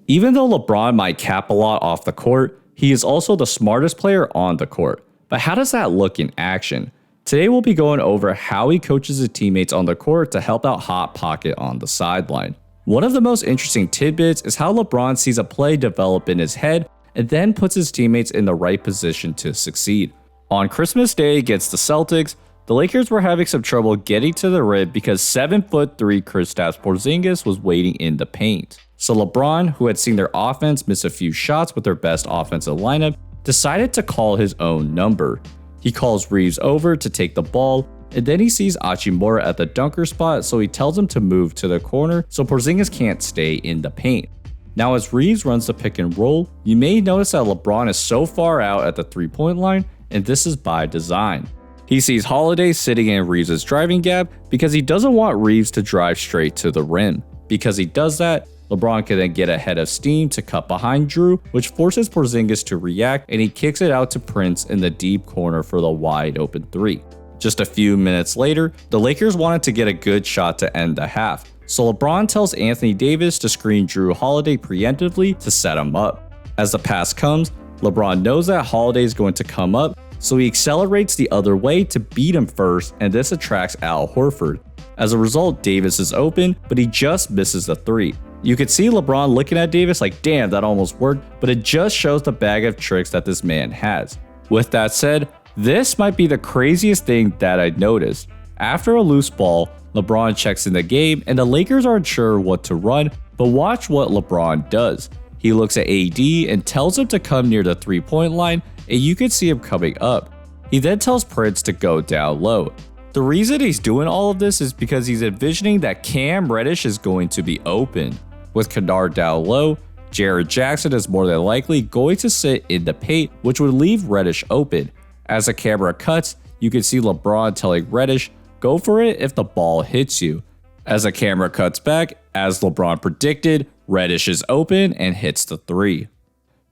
Even though LeBron might cap a lot off the court, he is also the smartest player on the court. But how does that look in action? Today we'll be going over how he coaches his teammates on the court to help out Hot Pocket on the sideline. One of the most interesting tidbits is how LeBron sees a play develop in his head and then puts his teammates in the right position to succeed. On Christmas Day against the Celtics, the Lakers were having some trouble getting to the rim because 7'3" Kristaps Porzingis was waiting in the paint. So LeBron, who had seen their offense miss a few shots with their best offensive lineup, decided to call his own number. He calls Reeves over to take the ball, and then he sees Hachimura at the dunker spot, so he tells him to move to the corner so Porzingis can't stay in the paint. Now as Reeves runs the pick and roll, you may notice that LeBron is so far out at the 3-point line, and this is by design. He sees Holiday sitting in Reeves' driving gap because he doesn't want Reeves to drive straight to the rim. Because he does that, LeBron can then get ahead of steam to cut behind Drew, which forces Porzingis to react, and he kicks it out to Prince in the deep corner for the wide open 3. Just a few minutes later, the Lakers wanted to get a good shot to end the half, so LeBron tells Anthony Davis to screen Drew Holiday preemptively to set him up. As the pass comes, LeBron knows that Holiday is going to come up, so he accelerates the other way to beat him first, and this attracts Al Horford. As a result, Davis is open, but he just misses the 3. You could see LeBron looking at Davis like, damn, that almost worked, but it just shows the bag of tricks that this man has. With that said, this might be the craziest thing that I noticed. After a loose ball, LeBron checks in the game and the Lakers aren't sure what to run, but watch what LeBron does. He looks at AD and tells him to come near the 3-point line, and you can see him coming up. He then tells Prince to go down low. The reason he's doing all of this is because he's envisioning that Cam Reddish is going to be open. With Kennard down low, Jared Jackson is more than likely going to sit in the paint, which would leave Reddish open. As the camera cuts, you can see LeBron telling Reddish, go for it if the ball hits you. As the camera cuts back, as LeBron predicted, Reddish is open and hits the 3.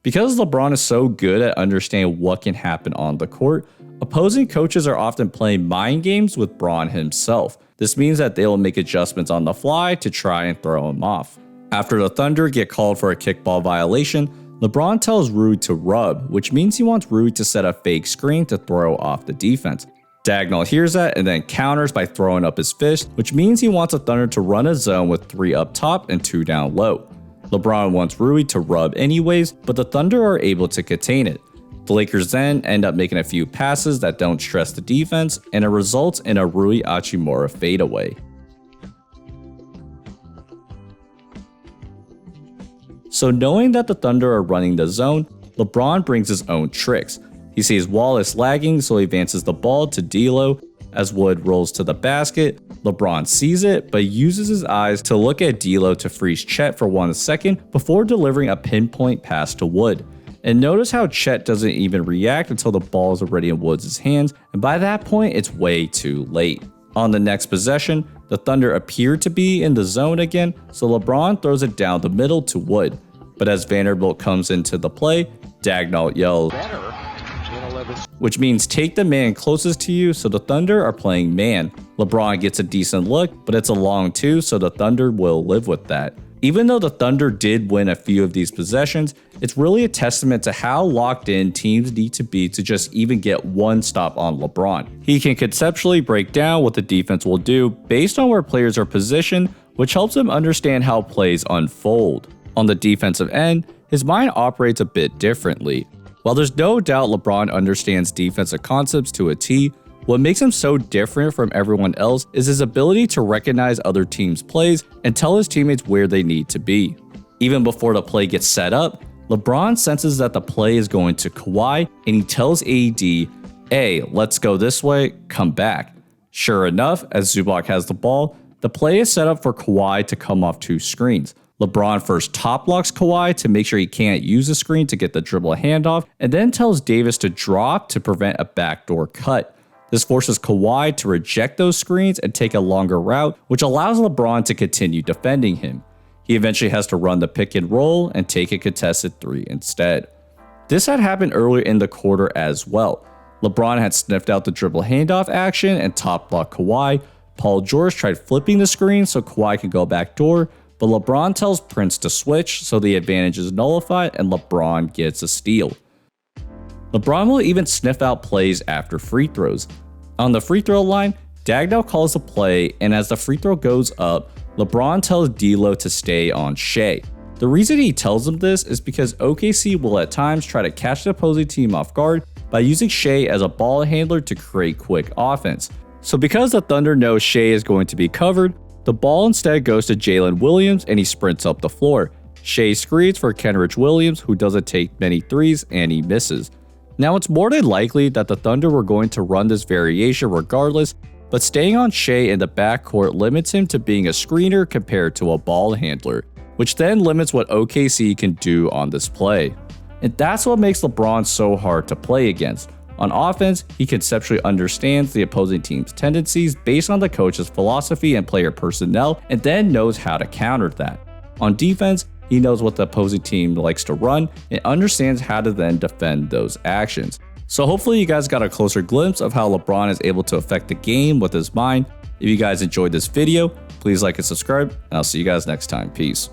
Because LeBron is so good at understanding what can happen on the court, opposing coaches are often playing mind games with Bron himself. This means that they will make adjustments on the fly to try and throw him off. After the Thunder get called for a kickball violation, LeBron tells Rui to rub, which means he wants Rui to set a fake screen to throw off the defense. Dagnall hears that and then counters by throwing up his fist, which means he wants the Thunder to run a zone with 3 up top and 2 down low. LeBron wants Rui to rub anyways, but the Thunder are able to contain it. The Lakers then end up making a few passes that don't stress the defense, and it results in a Rui Hachimura fadeaway. So knowing that the Thunder are running the zone, LeBron brings his own tricks. He sees Wall is lagging, so he advances the ball to D'Lo. As Wood rolls to the basket, LeBron sees it, but uses his eyes to look at D'Lo to freeze Chet for 1 second before delivering a pinpoint pass to Wood. And notice how Chet doesn't even react until the ball is already in Woods' hands, and by that point it's way too late. On the next possession, the Thunder appear to be in the zone again, so LeBron throws it down the middle to Wood. But as Vanderbilt comes into the play, Dagnall yells, which means take the man closest to you, so the Thunder are playing man. LeBron gets a decent look, but it's a long 2, so the Thunder will live with that. Even though the Thunder did win a few of these possessions, it's really a testament to how locked in teams need to be to just even get one stop on LeBron. He can conceptually break down what the defense will do based on where players are positioned, which helps him understand how plays unfold. On the defensive end, his mind operates a bit differently. While there's no doubt LeBron understands defensive concepts to a T, what makes him so different from everyone else is his ability to recognize other teams' plays and tell his teammates where they need to be. Even before the play gets set up, LeBron senses that the play is going to Kawhi and he tells AD, hey, let's go this way, come back. Sure enough, as Zubac has the ball, the play is set up for Kawhi to come off 2 screens. LeBron first top blocks Kawhi to make sure he can't use the screen to get the dribble handoff, and then tells Davis to drop to prevent a backdoor cut. This forces Kawhi to reject those screens and take a longer route, which allows LeBron to continue defending him. He eventually has to run the pick and roll and take a contested 3 instead. This had happened earlier in the quarter as well. LeBron had sniffed out the dribble handoff action and top blocked Kawhi. Paul George tried flipping the screen so Kawhi could go backdoor, but LeBron tells Prince to switch, so the advantage is nullified and LeBron gets a steal. LeBron will even sniff out plays after free throws. On the free throw line, Dagnall calls a play, and as the free throw goes up, LeBron tells D'Lo to stay on Shea. The reason he tells him this is because OKC will at times try to catch the opposing team off guard by using Shea as a ball handler to create quick offense. So because the Thunder know Shea is going to be covered, the ball instead goes to Jalen Williams and he sprints up the floor. Shea screens for Kenrich Williams, who doesn't take many threes, and he misses. Now it's more than likely that the Thunder were going to run this variation regardless, but staying on Shea in the backcourt limits him to being a screener compared to a ball handler, which then limits what OKC can do on this play. And that's what makes LeBron so hard to play against. On offense, he conceptually understands the opposing team's tendencies based on the coach's philosophy and player personnel, and then knows how to counter that. On defense, he knows what the opposing team likes to run and understands how to then defend those actions. So hopefully you guys got a closer glimpse of how LeBron is able to affect the game with his mind. If you guys enjoyed this video, please like and subscribe, and I'll see you guys next time. Peace.